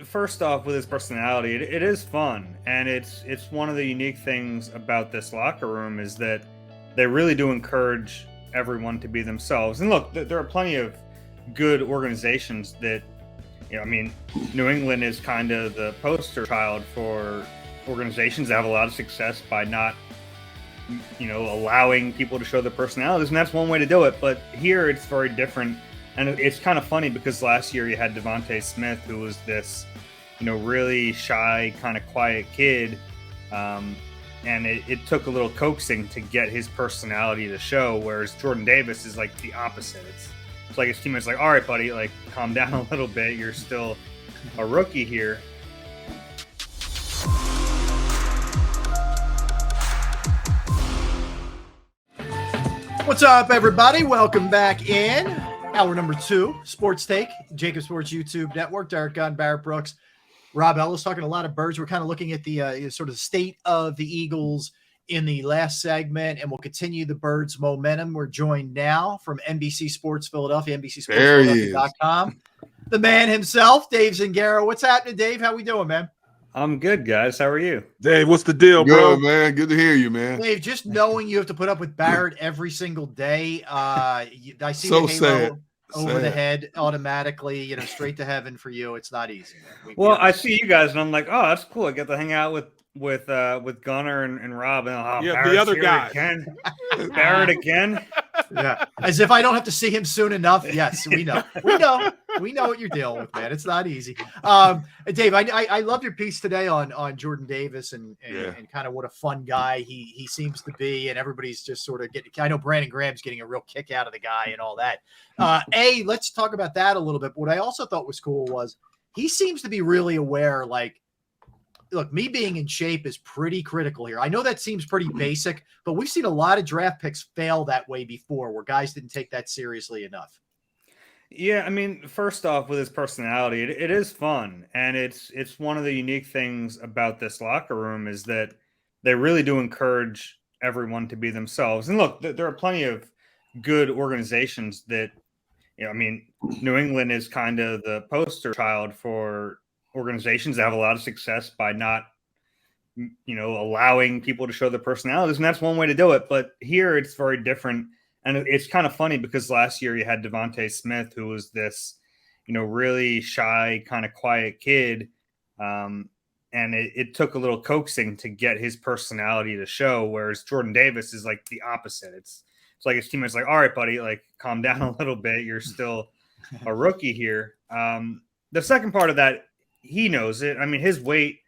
first off, with his personality, it is fun, and it's one of the unique things about this locker room is that they really do encourage everyone to be themselves. And look, there are plenty of good organizations that, I mean, New England is kind of the poster child for organizations that have a lot of success by not, allowing people to show their personalities, and that's one way to do it. But here, it's very different. And it's kind of funny because last year you had Devontae Smith, who was this, really shy, kind of quiet kid. And it took a little coaxing to get his personality to show, whereas Jordan Davis is like the opposite. It's like his teammates like, all right, buddy, like calm down a little bit. You're still a rookie here. What's up, everybody? Welcome back in. Hour number 2, Sports Take, JAKIB Sports YouTube Network. Derek Gunn, Barrett Brooks, Rob Ellis, talking a lot of birds. We're kind of looking at the sort of state of the Eagles in the last segment, and we'll continue the birds' momentum. We're joined now from NBC Sports Philadelphia, NBCSportsPhiladelphia.com. The man himself, Dave Zangaro. What's happening, Dave? How we doing, man? I'm good, guys. How are you? Dave, what's the deal, bro? Good, man. Good to hear you, man. Dave, just knowing you have to put up with Barrett every single day, I see So the halo sad. over the head automatically, straight to heaven for you. It's not easy, man. Well, I see you guys, and I'm like, oh, that's cool. I get to hang out with Gunner and Rob, and Yeah, the other guy again. Barrett again. Yeah, as if I don't have to see him soon enough. Yes, we know what you're dealing with, man. It's not easy. Dave, I love your piece today on Jordan Davis and kind of what a fun guy he seems to be, and everybody's just sort of getting. I know Brandon Graham's getting a real kick out of the guy and all that. Let's talk about that a little bit. But what I also thought was cool was he seems to be really aware, like, look, me being in shape is pretty critical here. I know that seems pretty basic, but we've seen a lot of draft picks fail that way before, where guys didn't take that seriously enough. Yeah, I mean, first off, with his personality, it is fun, and it's one of the unique things about this locker room is that they really do encourage everyone to be themselves. And look, there are plenty of good organizations that, New England is kind of the poster child for organizations that have a lot of success by not, allowing people to show their personalities. And that's one way to do it. But here it's very different. And it's kind of funny because last year you had Devontae Smith, who was this, really shy, kind of quiet kid. And it took a little coaxing to get his personality to show, whereas Jordan Davis is like the opposite. It's like his teammates like, all right, buddy, like calm down a little bit. You're still a rookie here. The second part of that, he knows it. I mean, his weight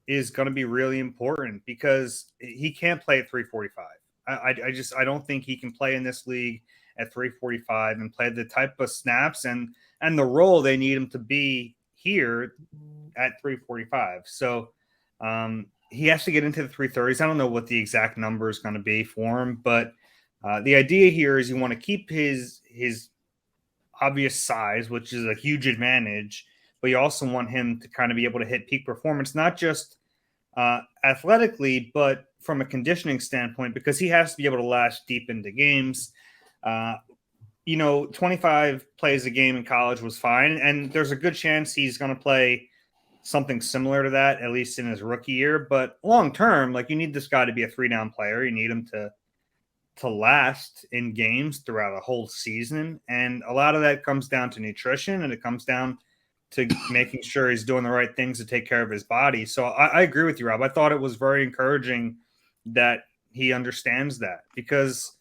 is going to be really important because he can't play at 345. I don't think he can play in this league at 345 and play the type of snaps and the role they need him to be here at 345. So he has to get into the 330s. I don't know what the exact number is going to be for him, but the idea here is you want to keep his obvious size, which is a huge advantage, but you also want him to kind of be able to hit peak performance, not just athletically, but from a conditioning standpoint, because he has to be able to last deep into games. 25 plays a game in college was fine, and there's a good chance he's going to play something similar to that, at least in his rookie year. But long term, like, you need this guy to be a 3-down player. You need him to last in games throughout a whole season, and a lot of that comes down to nutrition, and it comes down to making sure he's doing the right things to take care of his body. So I agree with you, Rob. I thought it was very encouraging that he understands that, because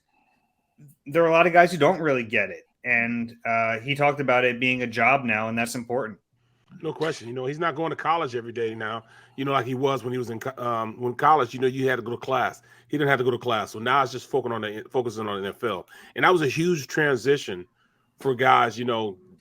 there are a lot of guys who don't really get it. And he talked about it being a job now, and that's important. No question. He's not going to college every day now, like he was when he was in when college, you had to go to class. He didn't have to go to class. So now it's just focusing on the NFL. And that was a huge transition for guys,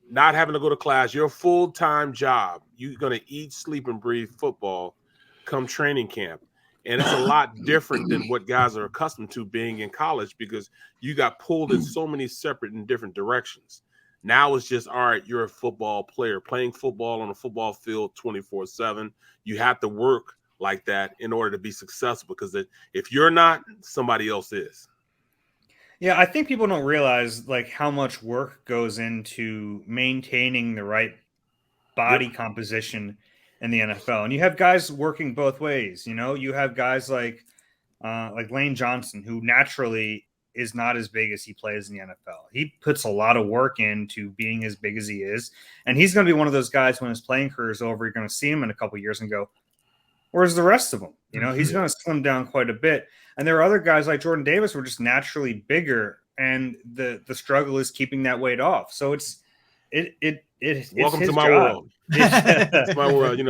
not having to go to class. Your full-time job, you're going to eat, sleep, and breathe football come training camp. And it's a lot different than what guys are accustomed to being in college, because you got pulled in so many separate and different directions. Now it's just, all right, you're a football player playing football on a football field 24/7. You have to work like that in order to be successful, because if you're not, somebody else is. Yeah, I think people don't realize like how much work goes into maintaining the right body composition in the NFL. And you have guys working both ways. You have guys like Lane Johnson, who naturally is not as big as he plays in the NFL. He puts a lot of work into being as big as he is. And he's going to be one of those guys when his playing career is over, you're going to see him in a couple of years and go, where's the rest of them? He's going to slim down quite a bit. And there are other guys like Jordan Davis who are just naturally bigger, and the struggle is keeping that weight off. So it's welcome his to my job. world. It's my world.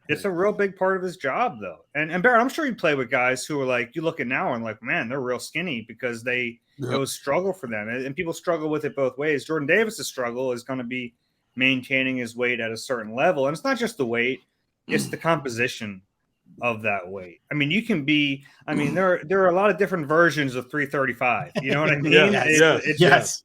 It's a real big part of his job, though. And Barrett, I'm sure you play with guys who are like, you look at now and like, man, they're real skinny because it was struggle for them, and people struggle with it both ways. Jordan Davis's struggle is going to be maintaining his weight at a certain level, and it's not just the weight; it's the composition of that weight. I mean, there are a lot of different versions of 335. You know what I mean? Yes.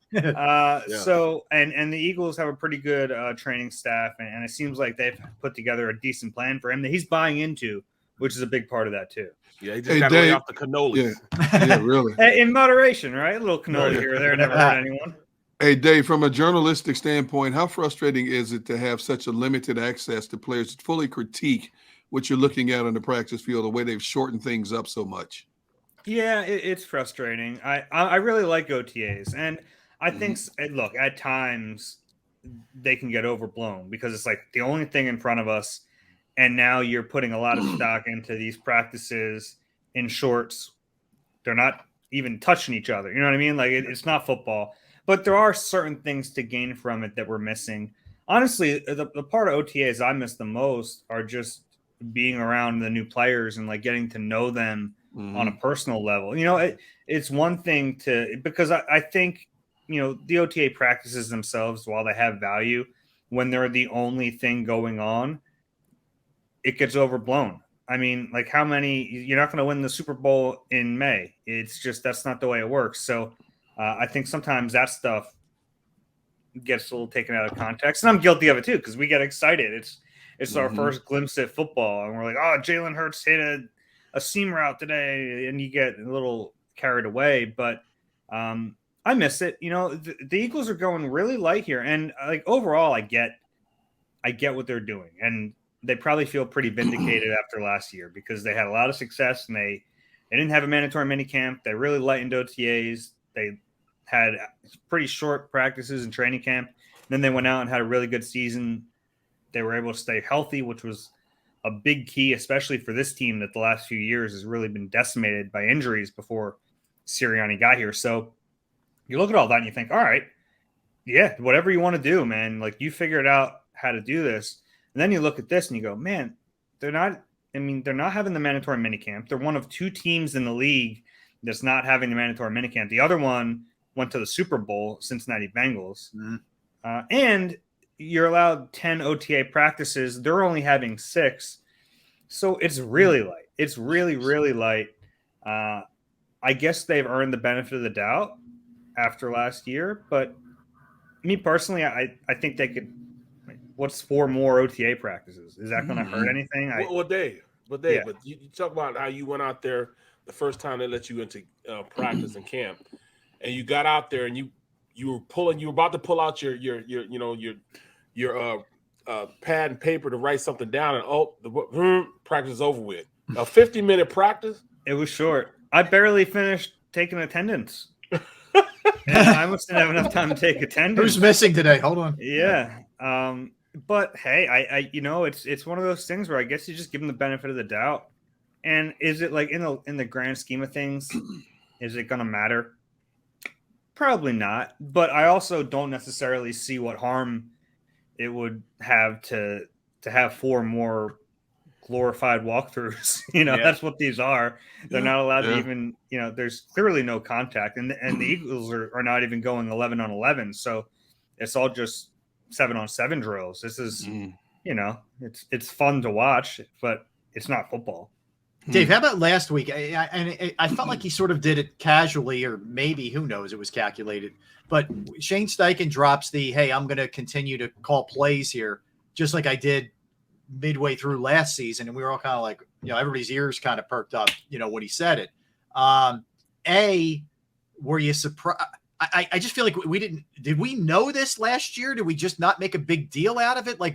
So, and the Eagles have a pretty good training staff, and it seems like they've put together a decent plan for him that he's buying into, which is a big part of that too. Yeah, he just got to lay off the cannolis. Yeah, really. In moderation, right? A little cannoli here or there never hurt anyone. Hey, Dave, from a journalistic standpoint, how frustrating is it to have such a limited access to players to fully critique what you're looking at on the practice field, the way they've shortened things up so much? Yeah, it's frustrating. I really like OTAs, and I think, look, at times they can get overblown because it's like the only thing in front of us, and now you're putting a lot of stock into these practices in shorts. They're not even touching each other. You know what I mean? Like it's not football, but there are certain things to gain from it that we're missing. Honestly, the part of OTAs I miss the most are just being around the new players and like getting to know them on a personal level. It's one thing because I think, the OTA practices themselves, while they have value, when they're the only thing going on, it gets overblown. I mean, like you're not going to win the Super Bowl in May. It's just, that's not the way it works. So I think sometimes that stuff gets a little taken out of context, and I'm guilty of it too, because we get excited. It's our first glimpse at football, and we're like, oh, Jalen Hurts hit a seam route today, and you get a little carried away. But I miss it. The Eagles are going really light here, and like overall, I get what they're doing, and they probably feel pretty vindicated after last year because they had a lot of success, and they didn't have a mandatory minicamp. They really lightened OTAs. They had pretty short practices in training camp. Then they went out and had a really good season. They were able to stay healthy, which was a big key, especially for this team that the last few years has really been decimated by injuries before Sirianni got here. So you look at all that and you think, all right, yeah, whatever you want to do, man, like you figured out how to do this. And then you look at this and you go, man, they're not having the mandatory minicamp. They're one of two teams in the league that's not having the mandatory minicamp. The other one went to the Super Bowl, Cincinnati Bengals. And you're allowed 10 OTA practices. They're only having 6. So it's really light. It's really, really light. I guess they've earned the benefit of the doubt after last year. But me personally, I think they could. What's 4 more OTA practices? Is that going to hurt anything? Dave, but you talk about how you went out there the first time they let you into practice and camp, and you got out there and you were about to pull out your pad and paper to write something down, and the practice is over with. A 50-minute practice. It was short. I barely finished taking attendance. I must have enough time to take attendance. Who's missing today? Hold on. Yeah. But hey, I it's one of those things where I guess you just give them the benefit of the doubt. And is it like in the grand scheme of things, is it going to matter? Probably not. But I also don't necessarily see what harm it would have to have 4 more glorified walkthroughs. That's what these are. They're not allowed to even, there's clearly no contact, and the Eagles are not even going 11 on 11. So it's all just 7-on-7 drills. This is, it's fun to watch, but it's not football. Dave, how about last week? I felt like he sort of did it casually, or maybe, who knows, it was calculated. But Shane Steichen drops hey, I'm going to continue to call plays here, just like I did midway through last season. And we were all kind of like, everybody's ears kind of perked up, when he said it. Were you surprised? I just feel like did we know this last year? Did we just not make a big deal out of it? Like,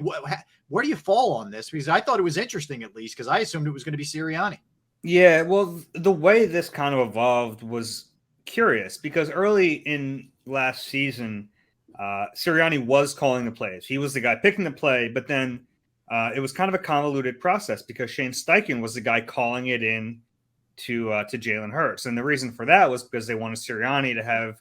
where do you fall on this? Because I thought it was interesting, at least, because I assumed it was going to be Sirianni. Yeah, well, the way this kind of evolved was curious because early in last season, Sirianni was calling the plays. He was the guy picking the play, but then it was kind of a convoluted process because Shane Steichen was the guy calling it in to Jalen Hurts. And the reason for that was because they wanted Sirianni to have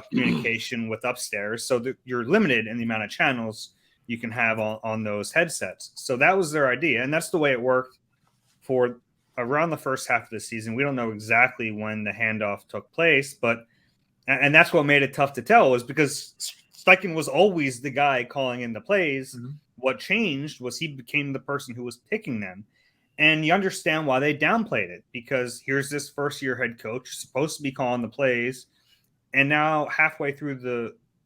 communication with upstairs so that you're limited in the amount of channels you can have on those headsets. So that was their idea. And that's the way it worked for around the first half of the season. We don't know exactly when the handoff took place, and that's what made it tough to tell was because Steichen was always the guy calling in the plays. Mm-hmm. What changed was he became the person who was picking them. And you understand why they downplayed it because here's this first-year head coach supposed to be calling the plays, and now halfway through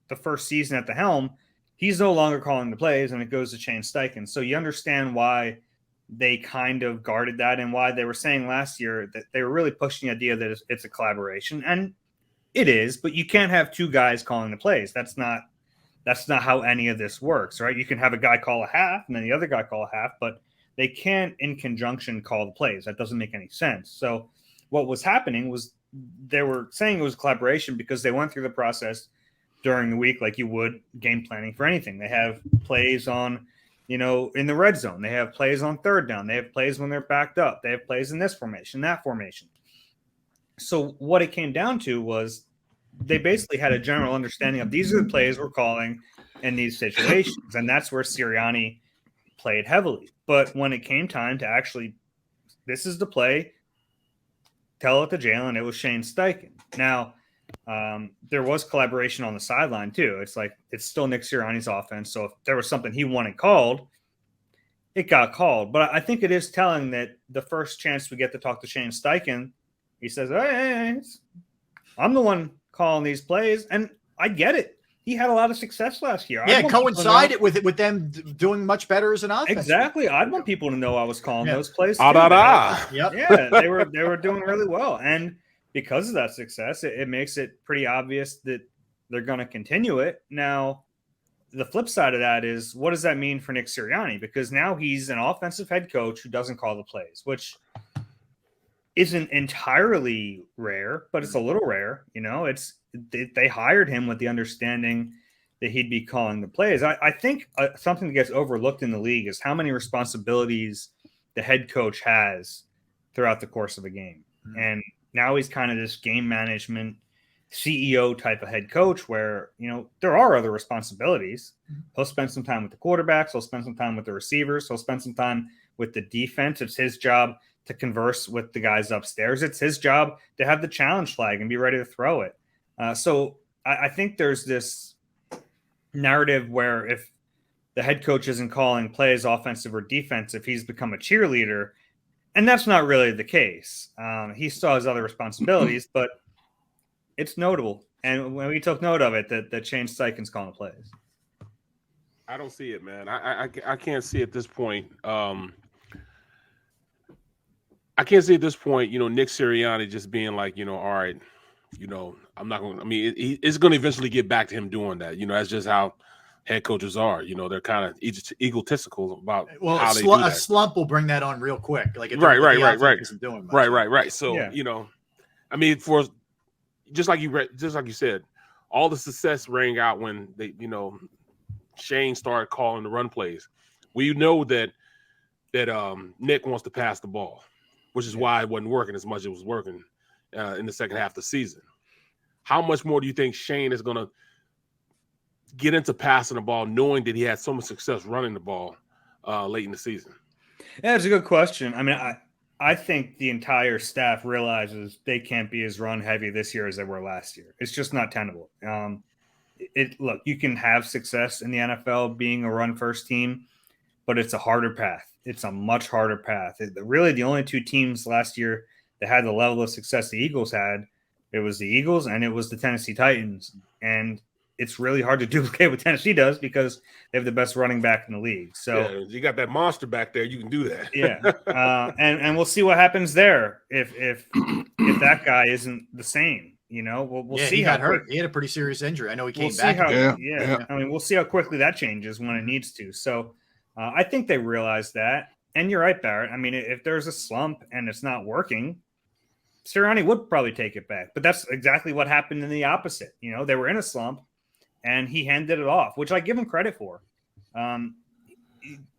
the first season at the helm, he's no longer calling the plays, and it goes to Shane Steichen. So you understand why they kind of guarded that and why they were saying last year that they were really pushing the idea that it's a collaboration, and it is. But you can't have two guys calling the plays. That's not how any of this works, right? You can have a guy call a half and then the other guy call a half, but they can't in conjunction call the plays. That doesn't make any sense. So what was happening was they were saying it was collaboration because they went through the process during the week like you would game planning for anything. They have plays on, in the red zone. They have plays on third down. They have plays when they're backed up. They have plays in this formation, that formation. So what it came down to was they basically had a general understanding of these are the plays we're calling in these situations. And that's where Sirianni played heavily. But when it came time to actually, this is the play, tell it to Jalen, it was Shane Steichen. Now, there was collaboration on the sideline too. It's like, it's still Nick Sirianni's offense. So if there was something he wanted called, it got called. But I think it is telling that the first chance we get to talk to Shane Steichen, he says, hey, I'm the one calling these plays. And I get it. He had a lot of success last year. Yeah, it coincided with them doing much better as an offense. Exactly. I'd want people to know I was calling those plays. Yep. Yeah, they were doing really well. And because of that success, it makes it pretty obvious that they're going to continue it. Now, the flip side of that is, what does that mean for Nick Sirianni? Because now he's an offensive head coach who doesn't call the plays, which isn't entirely rare, but it's a little rare. They hired him with the understanding that he'd be calling the plays. I think something that gets overlooked in the league is how many responsibilities the head coach has throughout the course of a game. Mm-hmm. And now he's kind of this game management CEO type of head coach where, there are other responsibilities. Mm-hmm. He'll spend some time with the quarterbacks. He'll spend some time with the receivers. He'll spend some time with the defense. It's his job to converse with the guys upstairs. It's his job to have the challenge flag and be ready to throw it. So I think there's this narrative where if the head coach isn't calling plays offensive or defensive, he's become a cheerleader. And that's not really the case. He still has other responsibilities, but it's notable. And when we took note of it, that Shane Steichen's calling the plays. I don't see it, man. I can't see at this point. I can't see at this point, Nick Sirianni just being like, all right, I'm not going to, it's going to eventually get back to him doing that. That's just how head coaches are. They're kind of egotistical about how they do that. A slump will bring that on real quick. Like, right. Isn't doing much. Right. So, for just like you said, all the success rang out when they, Shane started calling the run plays. We know that Nick wants to pass the ball, which is why it wasn't working as much as it was working in the second half of the season. How much more do you think Shane is going to get into passing the ball, knowing that he had so much success running the ball late in the season? Yeah, it's a good question. I think the entire staff realizes they can't be as run heavy this year as they were last year. It's just not tenable. Look, you can have success in the NFL being a run first team, but it's a harder path. It's a much harder path. Really, the only two teams last year that had the level of success the Eagles had, it was the Eagles and it was the Tennessee Titans. And it's really hard to duplicate what Tennessee does because they have the best running back in the league. So you got that monster back there. You can do that. Yeah. And we'll see what happens there if that guy isn't the same. We'll yeah, see. He how got hurt. He had a pretty serious injury. I know he came we'll back. See how, yeah. I mean, we'll see how quickly that changes when it needs to. So I think they realize that. And you're right, Barrett. I mean, if there's a slump and it's not working, Sirianni would probably take it back. But that's exactly what happened in the opposite. They were in a slump and he handed it off, which I give him credit for.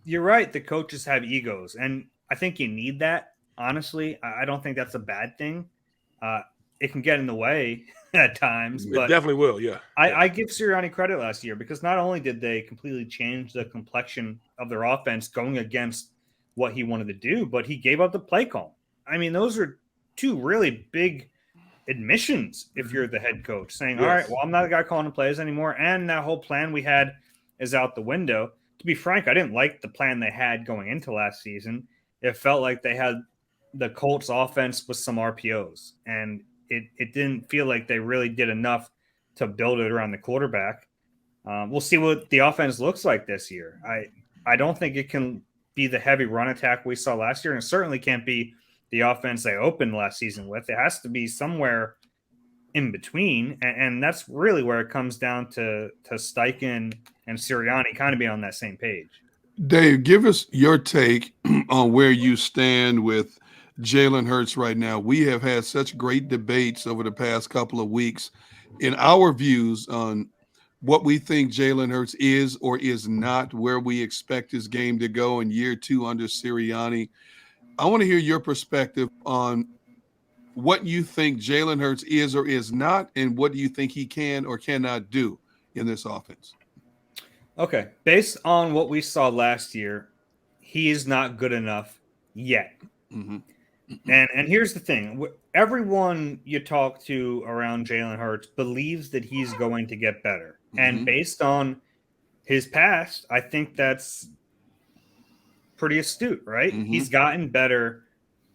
You're right. The coaches have egos, and I think you need that. Honestly, I don't think that's a bad thing. It can get in the way at times, but it definitely will. Yeah. I give Sirianni credit last year because not only did they completely change the complexion of their offense going against what he wanted to do, but he gave up the play call. I mean, those are two really big admissions if you're the head coach saying, all right, well, I'm not the guy calling the plays anymore. And that whole plan we had is out the window. To be frank, I didn't like the plan they had going into last season. It felt like they had the Colts offense with some RPOs, and it didn't feel like they really did enough to build it around the quarterback. We'll see what the offense looks like this year. I don't think it can be the heavy run attack we saw last year, and it certainly can't be the offense they opened last season with. It has to be somewhere in between, and that's really where it comes down to Steichen and Sirianni kind of being on that same page. Dave, give us your take on where you stand with Jalen Hurts right now. We have had such great debates over the past couple of weeks in our views on what we think Jalen Hurts is or is not, where we expect his game to go in year 2 under Sirianni. I want to hear your perspective on what you think Jalen Hurts is or is not, and what do you think he can or cannot do in this offense? Okay. Based on what we saw last year, he is not good enough yet. Mm-hmm. And here's the thing. Everyone you talk to around Jalen Hurts believes that he's going to get better. Mm-hmm. And based on his past, I think that's pretty astute, right? Mm-hmm. He's gotten better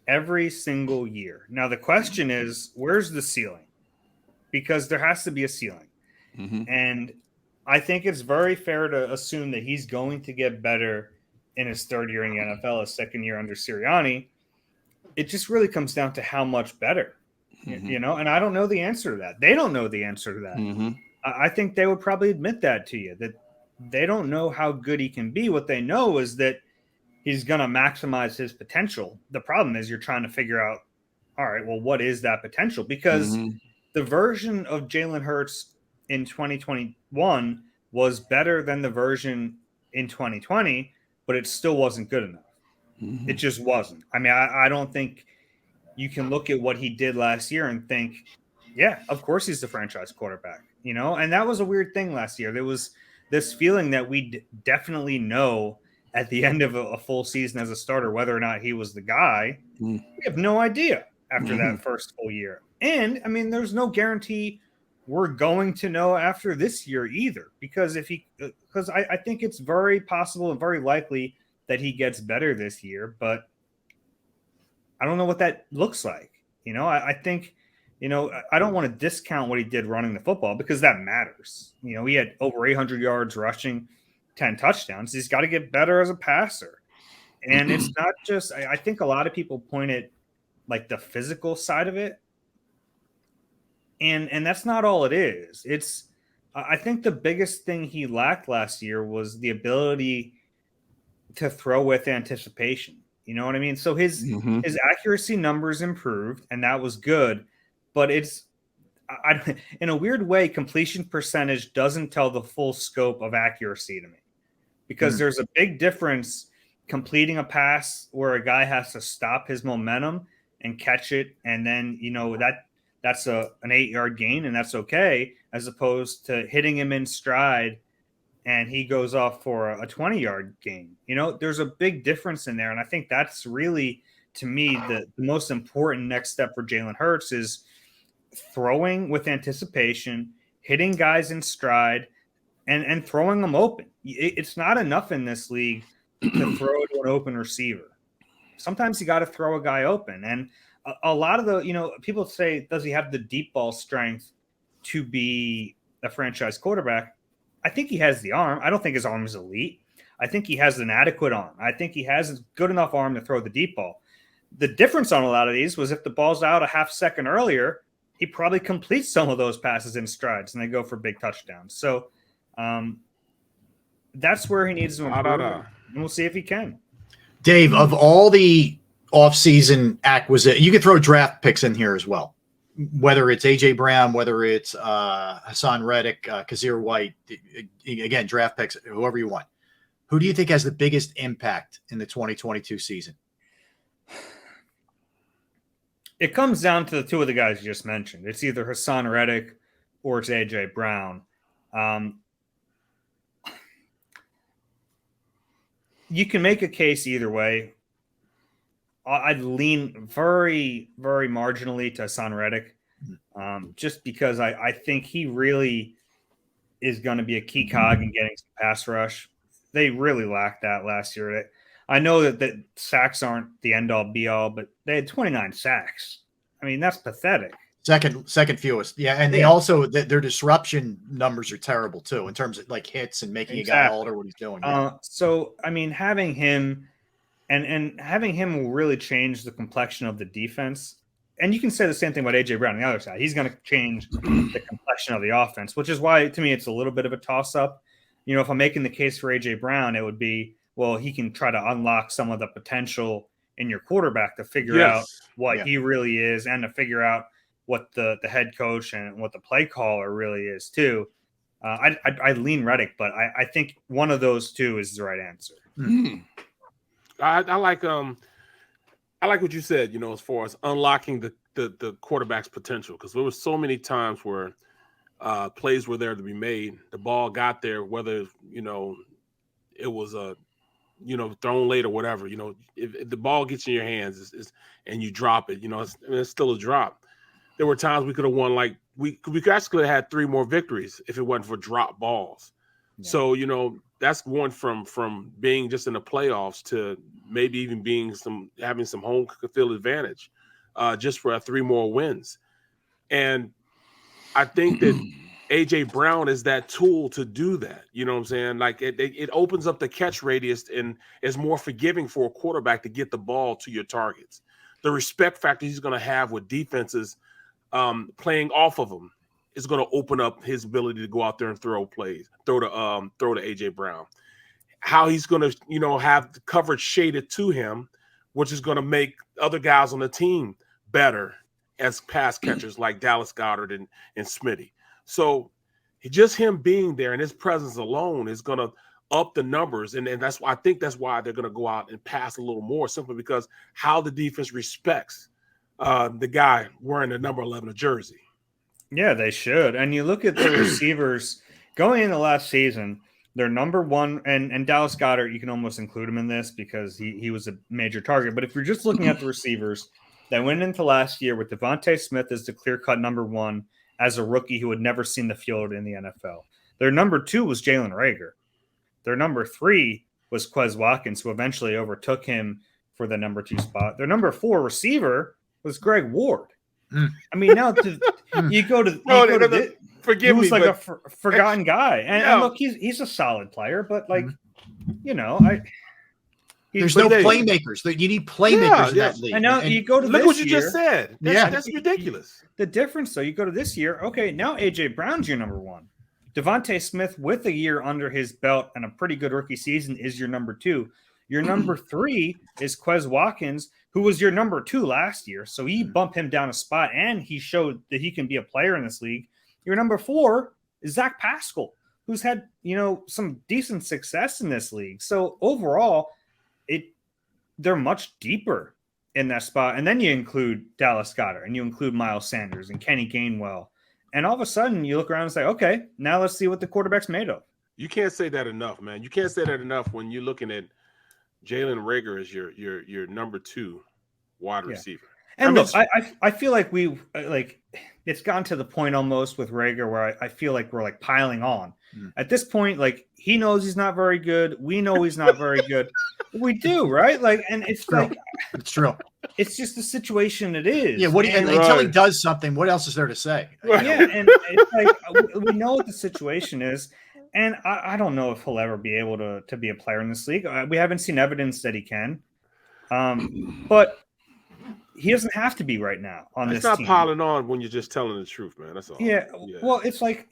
every single year. Now, the question is, where's the ceiling? Because there has to be a ceiling. Mm-hmm. And I think it's very fair to assume that he's going to get better in his third year in the NFL, his second year under Sirianni. It just really comes down to how much better, and I don't know the answer to that. They don't know the answer to that. Mm-hmm. I think they would probably admit that to you, that they don't know how good he can be. What they know is that he's going to maximize his potential. The problem is you're trying to figure out, all right, well, what is that potential? Because the version of Jalen Hurts in 2021 was better than the version in 2020, but it still wasn't good enough. Mm-hmm. It just wasn't. I mean, I don't think you can look at what he did last year and think, yeah, of course he's the franchise quarterback, and that was a weird thing last year. There was this feeling that we definitely know at the end of a full season as a starter whether or not he was the guy. We have no idea after that first full year. And, I mean, there's no guarantee we're going to know after this year either, because I think it's very possible and very likely that he gets better this year, but I don't know what that looks like. I think, I don't want to discount what he did running the football because that matters. He had over 800 yards rushing, 10 touchdowns. He's got to get better as a passer. And it's not just, I think a lot of people point at like the physical side of it. And that's not all it is. I think the biggest thing he lacked last year was the ability to throw with anticipation. You know what I mean? So his accuracy numbers improved, and that was good. But in a weird way, completion percentage doesn't tell the full scope of accuracy to me, because there's a big difference completing a pass where a guy has to stop his momentum and catch it, and then that's an 8-yard gain, and that's okay, as opposed to hitting him in stride and he goes off for a 20-yard gain. There's a big difference in there. And I think that's really, to me, the most important next step for Jalen Hurts is throwing with anticipation, hitting guys in stride, and throwing them open. It's not enough in this league to throw to an open receiver. Sometimes you got to throw a guy open. And a lot of the, people say, does he have the deep ball strength to be a franchise quarterback? I think he has the arm. I don't think his arm is elite. I think he has an adequate arm. I think he has a good enough arm to throw the deep ball. The difference on a lot of these was if the ball's out a half second earlier, he probably completes some of those passes in strides and they go for big touchdowns. So that's where he needs to improve. And we'll see if he can. Dave, of all the offseason acquisition, you could throw draft picks in here as well. Whether it's AJ Brown, whether it's Hassan Reddick, Kazir White, again, draft picks, whoever you want. Who do you think has the biggest impact in the 2022 season? It comes down to the two of the guys you just mentioned. It's either Hassan Reddick or it's AJ Brown. You can make a case either way. I'd lean very, very marginally to Hassan Reddick, just because I think he really is going to be a key cog in getting some pass rush. They really lacked that last year. I know that sacks aren't the end-all, be-all, but they had 29 sacks. I mean, that's pathetic. Second fewest. Yeah, and they also their disruption numbers are terrible too in terms of like hits and making a guy alter what he's doing. Yeah. So I mean, having him and having him will really change the complexion of the defense. And you can say the same thing about AJ Brown on the other side. He's going to change the complexion of the offense, which is why to me it's a little bit of a toss-up. You know, if I'm making the case for AJ Brown, it would be, well, he can try to unlock some of the potential in your quarterback to figure out what he really is and to figure out what the head coach and what the play caller really is too. I lean Reddick, but I think one of those two is the right answer. Mm. I like what you said, you know, as far as unlocking the quarterback's potential, because there were so many times where plays were there to be made. The ball got there, whether, you know, it was thrown late or whatever. You know, if the ball gets in your hands and you drop it, you know, it's still a drop. There were times we could have won, like we could actually have had 3 more victories if it wasn't for drop balls. Yeah. So, you know, that's going from being just in the playoffs to maybe even having some home field advantage just for 3 more wins. And I think that AJ Brown is that tool to do that. You know what I'm saying? Like it opens up the catch radius and is more forgiving for a quarterback to get the ball to your targets. The respect factor he's going to have with defenses playing off of him is going to open up his ability to go out there and throw to AJ Brown. How he's going to, you know, have the coverage shaded to him, which is going to make other guys on the team better as pass catchers like Dallas Goedert and Smitty. So just him being there and his presence alone is going to up the numbers. And that's why I think that's why they're going to go out and pass a little more, simply because how the defense respects the guy wearing the number 11 jersey. Yeah, they should. And you look at the receivers going into last season, they're number one, and Dallas Goedert, you can almost include him in this because he was a major target. But if you're just looking at the receivers, they went into last year with Devontae Smith as the clear-cut number 1 as a rookie who had never seen the field in the NFL. Their number 2 was Jalen Reagor. Their number 3 was Quez Watkins, who eventually overtook him for the number 2 spot. Their number 4 receiver was Greg Ward. I mean, now you go to forgive me, like a forgotten guy, and look, he's a solid player, but like, you know, there's no playmakers. You need playmakers in that league. And now you go to look this what you year, just said. That's ridiculous. The difference, though, you go to this year. Okay, now AJ Brown's your number 1. Devontae Smith, with a year under his belt and a pretty good rookie season, is your number 2. Your number 3 is Quez Watkins, who was your number 2 last year. So he bumped him down a spot, and he showed that he can be a player in this league. Your number 4 is Zach Pascal, who's had, you know, some decent success in this league. So overall, they're much deeper in that spot. And then you include Dallas Goedert, and you include Miles Sanders and Kenny Gainwell. And all of a sudden, you look around and say, okay, now let's see what the quarterback's made of. You can't say that enough, man. You can't say that enough when you're looking at Jalen Reagor as your number 2 wide receiver. And look, I feel like it's gotten to the point almost with Reagor where I feel like we're like piling on. At this point, like he knows he's not very good. We know he's not very good. We do, right? Like, and it's true. Like it's true. It's just the situation it is. Yeah. Until he does something, what else is there to say? Right. Yeah, and it's like we know what the situation is. And I don't know if he'll ever be able to be a player in this league. We haven't seen evidence that he can. But he doesn't have to be right now on It's this not team. piling on when you're just telling the truth, man. That's all. Yeah. Well, it's like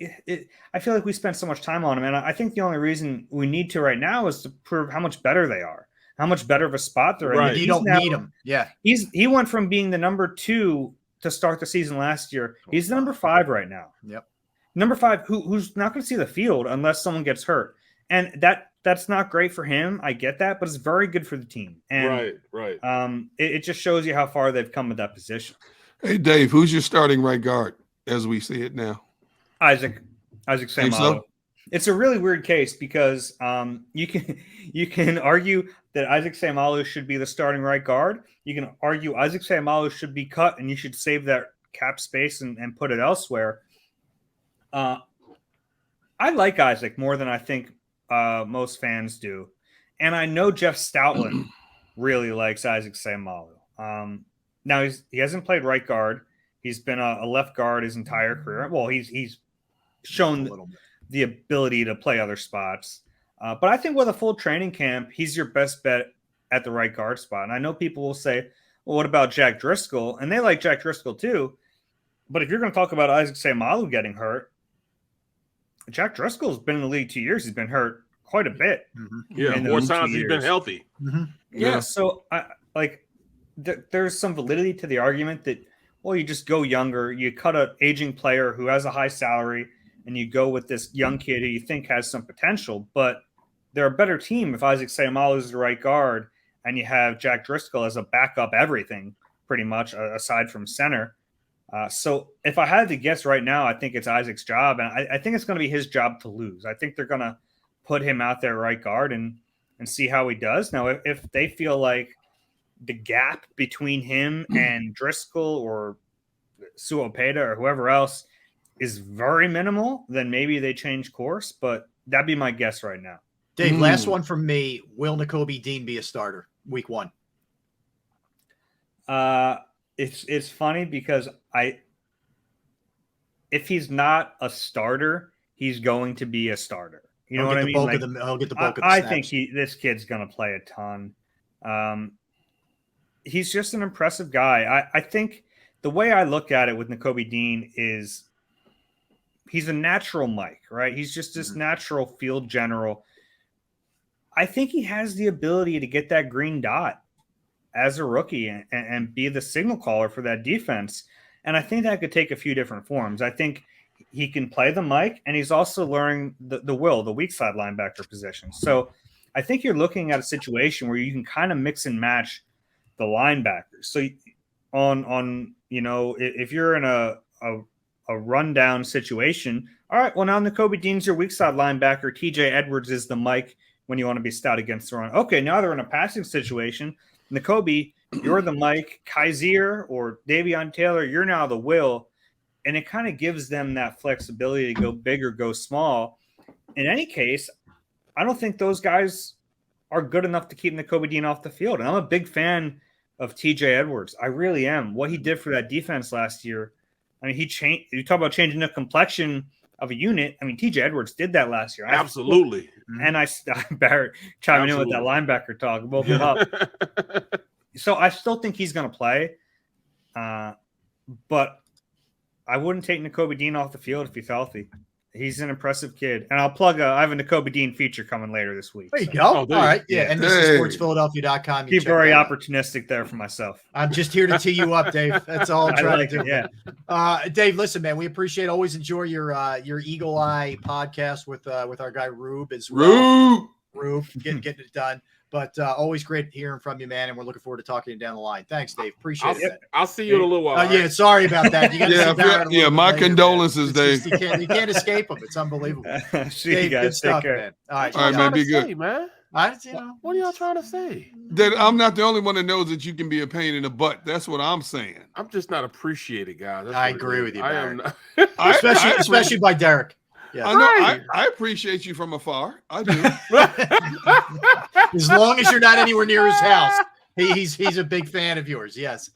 I feel like we spent so much time on him, and I think the only reason we need to right now is to prove how much better they are, how much better of a spot they're in. Right. You don't need him. Yeah. He went from being the number 2 to start the season last year. He's the number 5 right now. Yep. Number 5, who's not going to see the field unless someone gets hurt, and that's not great for him. I get that, but it's very good for the team. And right. It just shows you how far they've come with that position. Hey, Dave, who's your starting right guard as we see it now? Isaac Seumalo. So? It's a really weird case because you can argue that Isaac Seumalo should be the starting right guard. You can argue Isaac Seumalo should be cut and you should save that cap space and put it elsewhere. I like Isaac more than I think most fans do. And I know Jeff Stoutland really likes Isaac Seumalo. Now he hasn't played right guard. He's been a left guard his entire career. Well, he's shown the ability to play other spots. But I think with a full training camp, he's your best bet at the right guard spot. And I know people will say, well, what about Jack Driscoll? And they like Jack Driscoll too. But if you're going to talk about Isaac Seumalo getting hurt, Jack Driscoll's been in the league 2 years. He's been hurt quite a bit. Mm-hmm. Yeah, more times he's been healthy. Mm-hmm. Yeah, so there's some validity to the argument that, well, you just go younger, you cut an aging player who has a high salary, and you go with this young kid who you think has some potential. But they're a better team if Isaac Seumalo is the right guard, and you have Jack Driscoll as a backup everything, pretty much, aside from center. So if I had to guess right now, I think it's Isaac's job, and I think it's going to be his job to lose. I think they're going to put him out there right guard and see how he does. Now, if they feel like the gap between him and Driscoll or Suopeda or whoever else is very minimal, then maybe they change course, but that'd be my guess right now. Dave, last one from me. Will Nakobe Dean be a starter week 1? It's funny because if he's not a starter, he's going to be a starter. You know what I mean? He'll get the bulk of the I snaps. think this kid's going to play a ton. He's just an impressive guy. I think the way I look at it with Nakobe Dean is he's a natural Mike, right? He's just this natural field general. I think he has the ability to get that green dot as a rookie and be the signal caller for that defense. And I think that could take a few different forms. I think he can play the mic, and he's also learning the weak side linebacker position. So I think you're looking at a situation where you can kind of mix and match the linebackers. So if you're in a rundown situation, all right, well, now Nakobe Dean's your weak side linebacker. TJ Edwards is the mic when you want to be stout against the run. Okay, now they're in a passing situation. Nakobe, you're the Mike. Kaiser or Davion Taylor, you're now the Will. And it kind of gives them that flexibility to go big or go small. In any case, I don't think those guys are good enough to keep Nakobe Dean off the field. And I'm a big fan of TJ Edwards. I really am. What he did for that defense last year, I mean, he changed. You talk about changing the complexion of a unit. I mean, TJ Edwards did that last year. Absolutely. And Barrett chiming in with that linebacker talk, woke him up. So I still think he's going to play, but I wouldn't take Nakobe Dean off the field if he's healthy. He's an impressive kid. And I'll plug I have a Nakobe Dean feature coming later this week. There you go. All right. Yeah. NBCSportsPhiladelphia.com. Be very opportunistic there for myself. I'm just here to tee you up, Dave. That's all I'm trying to do. Yeah. Dave, listen, man, we appreciate always enjoy your Eagle Eye podcast with our guy Rube as well. Rube getting it done. But always great hearing from you, man, and we're looking forward to talking to you down the line. Thanks, Dave. Appreciate it. I'll see you in a little while. Yeah, sorry about that. You got my condolences, Dave. You can't escape them. It's unbelievable. See you guys. Good stuff, care. man. All right, man. Be good, man. What are y'all trying to say? That I'm not the only one that knows that you can be a pain in the butt. That's what I'm saying. I'm just not apprappred, guys. I agree with you, I am not. especially by Derek. Yeah. I know. I appreciate you from afar. I do. As long as you're not anywhere near his house, he's a big fan of yours. Yes.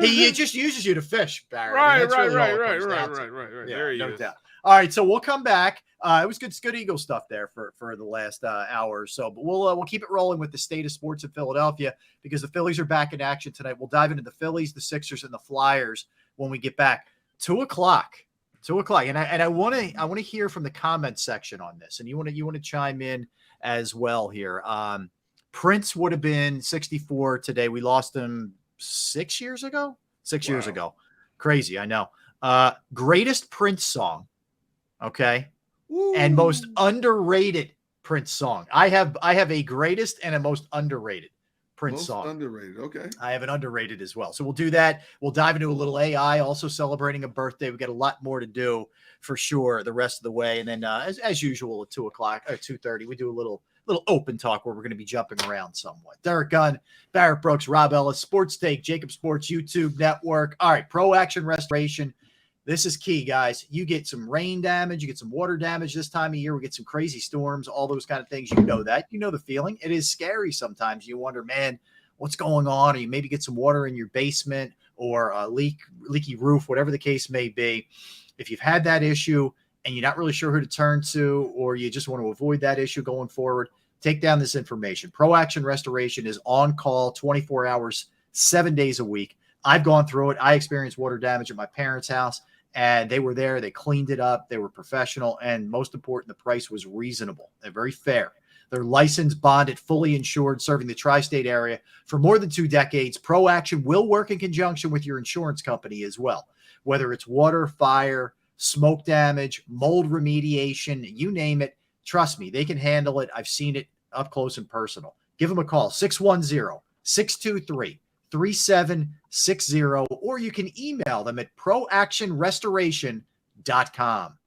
He just uses you to fish, Barry. Right. Right. Yeah, There he is. doubt. All right, so we'll come back. It was good Eagle stuff there for the last hour or so, but we'll keep it rolling with the state of sports in Philadelphia because the Phillies are back in action tonight. We'll dive into the Phillies, the Sixers, and the Flyers when we get back. 2:00. 2:00. And I want to hear from the comment section on this, and you want to chime in as well here. Prince would have been 64 today. We lost him 6 years ago. 6 years ago. Crazy, I know. Greatest Prince song. Okay. Ooh. And most underrated Prince song. I have a greatest and a most underrated Prince song. Underrated. Okay. I have an underrated as well. So we'll do that. We'll dive into a little AI, also celebrating a birthday. We've got a lot more to do for sure the rest of the way. And then as usual at 2:00 or 2:30, we do a little open talk where we're going to be jumping around somewhat. Derek Gunn, Barrett Brooks, Rob Ellis, Sports Take, JAKIB Sports YouTube Network. All right, Pro Action Restoration. This is key, guys. You get some rain damage, you get some water damage this time of year. We get some crazy storms, all those kind of things. You know that. You know the feeling. It is scary sometimes. You wonder, man, what's going on? Or you maybe get some water in your basement or a leaky roof, whatever the case may be. If you've had that issue and you're not really sure who to turn to, or you just want to avoid that issue going forward, take down this information. Pro Action Restoration is on call 24 hours, 7 days a week. I've gone through it. I experienced water damage at my parents' house, and they were there. They cleaned it up. They were professional. And most important, the price was reasonable. They're very fair. They're licensed, bonded, fully insured, serving the tri-state area for more than 2 decades. Pro Action will work in conjunction with your insurance company as well, whether it's water, fire, smoke damage, mold remediation, you name it. Trust me, they can handle it. I've seen it up close and personal. Give them a call, 610-623-3760, or you can email them at proactionrestoration.com.